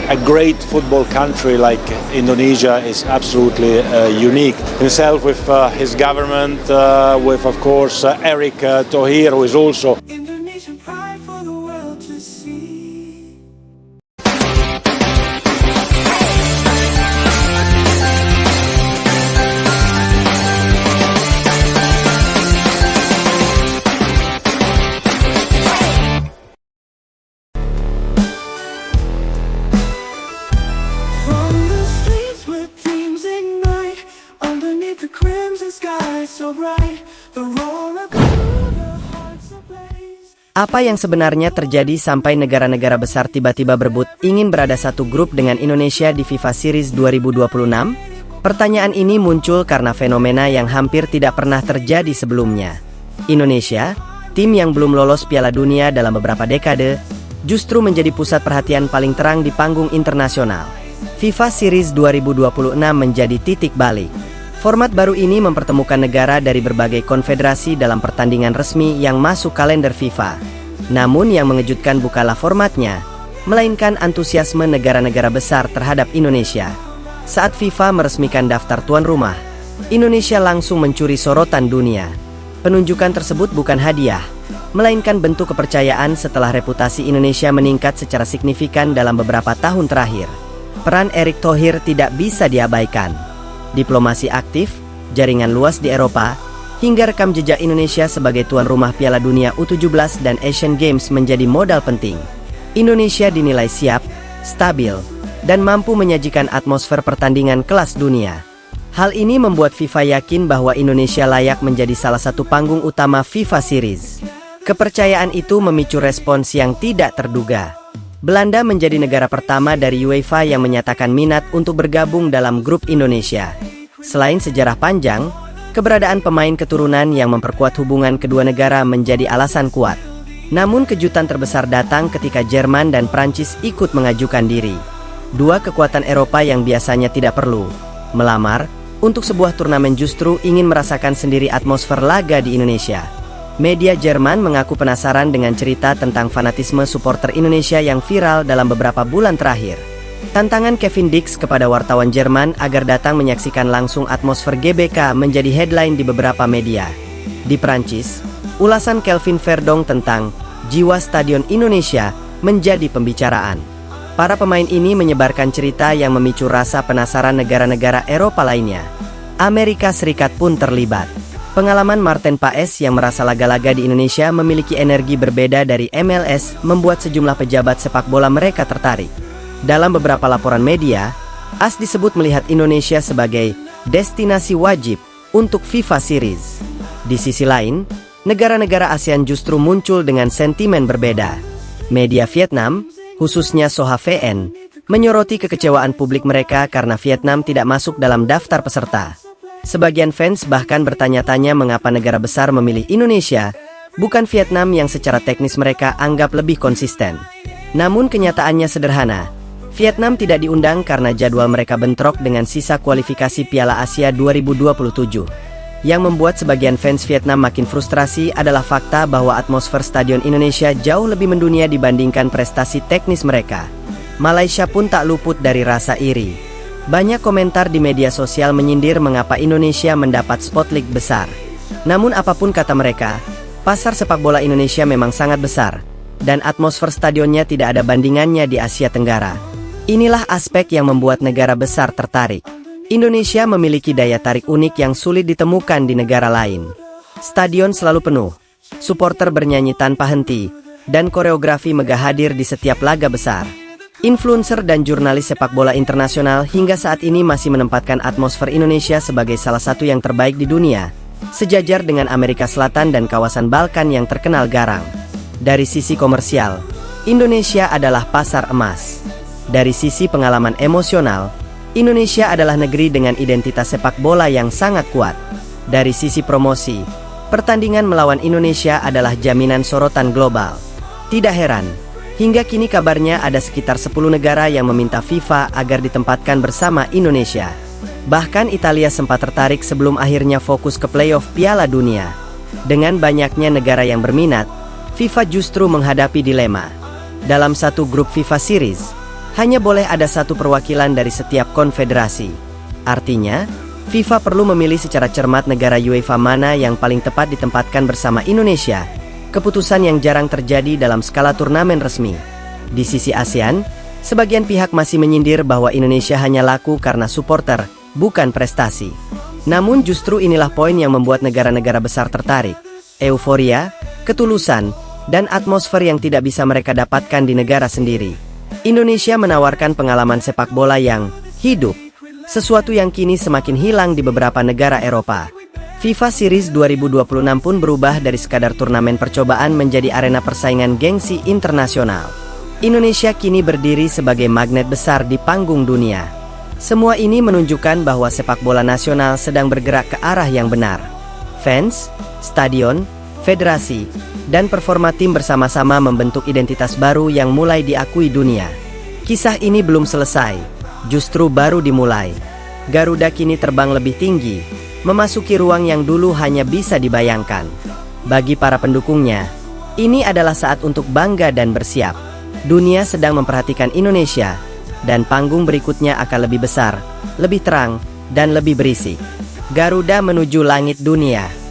a great football country like Indonesia is absolutely unique. Himself with his government, with of course Erick Thohir, who is also Indonesian pride for the world to see. From the streets where dreams ignite, underneath the crimson sky so bright, the roar of the hearts ablaze. Apa yang sebenarnya terjadi sampai negara-negara besar tiba-tiba berebut ingin berada satu grup dengan Indonesia di FIFA Series 2026? Pertanyaan ini muncul karena fenomena yang hampir tidak pernah terjadi sebelumnya. Indonesia, tim yang belum lolos Piala Dunia dalam beberapa dekade, justru menjadi pusat perhatian paling terang di panggung internasional. FIFA Series 2026 menjadi titik balik. Format baru ini mempertemukan negara dari berbagai konfederasi dalam pertandingan resmi yang masuk kalender FIFA. Namun yang mengejutkan bukanlah formatnya, melainkan antusiasme negara-negara besar terhadap Indonesia. Saat FIFA meresmikan daftar tuan rumah, Indonesia langsung mencuri sorotan dunia. Penunjukan tersebut bukan hadiah, melainkan bentuk kepercayaan setelah reputasi Indonesia meningkat secara signifikan dalam beberapa tahun terakhir. Peran Erick Thohir tidak bisa diabaikan. Diplomasi aktif, jaringan luas di Eropa, hingga rekam jejak Indonesia sebagai tuan rumah Piala Dunia U17 dan Asian Games menjadi modal penting. Indonesia dinilai siap, stabil, dan mampu menyajikan atmosfer pertandingan kelas dunia. Hal ini membuat FIFA yakin bahwa Indonesia layak menjadi salah satu panggung utama FIFA Series. Kepercayaan itu memicu respons yang tidak terduga. Belanda menjadi negara pertama dari UEFA yang menyatakan minat untuk bergabung dalam grup Indonesia. Selain sejarah panjang, keberadaan pemain keturunan yang memperkuat hubungan kedua negara menjadi alasan kuat. Namun kejutan terbesar datang ketika Jerman dan Prancis ikut mengajukan diri. Dua kekuatan Eropa yang biasanya tidak perlu melamar untuk sebuah turnamen justru ingin merasakan sendiri atmosfer laga di Indonesia. Media Jerman mengaku penasaran dengan cerita tentang fanatisme supporter Indonesia yang viral dalam beberapa bulan terakhir. Tantangan Kevin Dix kepada wartawan Jerman agar datang menyaksikan langsung atmosfer GBK menjadi headline di beberapa media. Di Prancis, ulasan Kelvin Verdong tentang jiwa Stadion Indonesia menjadi pembicaraan. Para pemain ini menyebarkan cerita yang memicu rasa penasaran negara-negara Eropa lainnya. Amerika Serikat pun terlibat. Pengalaman Martin Paes yang merasa laga-laga di Indonesia memiliki energi berbeda dari MLS membuat sejumlah pejabat sepak bola mereka tertarik. Dalam beberapa laporan media, AS disebut melihat Indonesia sebagai destinasi wajib untuk FIFA Series. Di sisi lain, negara-negara ASEAN justru muncul dengan sentimen berbeda. Media Vietnam, khususnya Soha VN, menyoroti kekecewaan publik mereka karena Vietnam tidak masuk dalam daftar peserta. Sebagian fans bahkan bertanya-tanya mengapa negara besar memilih Indonesia, bukan Vietnam yang secara teknis mereka anggap lebih konsisten. Namun kenyataannya sederhana, Vietnam tidak diundang karena jadwal mereka bentrok dengan sisa kualifikasi Piala Asia 2027. Yang membuat sebagian fans Vietnam makin frustrasi adalah fakta bahwa atmosfer Stadion Indonesia jauh lebih mendunia dibandingkan prestasi teknis mereka. Malaysia pun tak luput dari rasa iri. Banyak komentar di media sosial menyindir mengapa Indonesia mendapat spotlight besar. Namun apapun kata mereka, pasar sepak bola Indonesia memang sangat besar, dan atmosfer stadionnya tidak ada bandingannya di Asia Tenggara. Inilah aspek yang membuat negara besar tertarik. Indonesia memiliki daya tarik unik yang sulit ditemukan di negara lain. Stadion selalu penuh, supporter bernyanyi tanpa henti, dan koreografi megah hadir di setiap laga besar. Influencer dan jurnalis sepak bola internasional hingga saat ini masih menempatkan atmosfer Indonesia sebagai salah satu yang terbaik di dunia, sejajar dengan Amerika Selatan dan kawasan Balkan yang terkenal garang. Dari sisi komersial, Indonesia adalah pasar emas. Dari sisi pengalaman emosional, Indonesia adalah negeri dengan identitas sepak bola yang sangat kuat. Dari sisi promosi, pertandingan melawan Indonesia adalah jaminan sorotan global. Tidak heran, hingga kini kabarnya ada sekitar 10 negara yang meminta FIFA agar ditempatkan bersama Indonesia. Bahkan Italia sempat tertarik sebelum akhirnya fokus ke playoff Piala Dunia. Dengan banyaknya negara yang berminat, FIFA justru menghadapi dilema. Dalam satu grup FIFA Series, Hanya boleh ada satu perwakilan dari setiap konfederasi. Artinya, FIFA perlu memilih secara cermat negara UEFA mana yang paling tepat ditempatkan bersama Indonesia. Keputusan yang jarang terjadi dalam skala turnamen resmi. Di sisi ASEAN, sebagian pihak masih menyindir bahwa Indonesia hanya laku karena supporter, bukan prestasi. Namun justru inilah poin yang membuat negara-negara besar tertarik. Euforia, ketulusan, dan atmosfer yang tidak bisa mereka dapatkan di negara sendiri. Indonesia menawarkan pengalaman sepak bola yang hidup, sesuatu yang kini semakin hilang di beberapa negara Eropa. FIFA Series 2026 pun berubah dari sekadar turnamen percobaan menjadi arena persaingan gengsi internasional. Indonesia kini berdiri sebagai magnet besar di panggung dunia. Semua ini menunjukkan bahwa sepak bola nasional sedang bergerak ke arah yang benar. Fans, stadion, federasi, dan performa tim bersama-sama membentuk identitas baru yang mulai diakui dunia. Kisah ini belum selesai, justru baru dimulai. Garuda kini terbang lebih tinggi, memasuki ruang yang dulu hanya bisa dibayangkan. Bagi para pendukungnya, ini adalah saat untuk bangga dan bersiap. Dunia sedang memperhatikan Indonesia, dan panggung berikutnya akan lebih besar, lebih terang, dan lebih berisik. Garuda menuju langit dunia.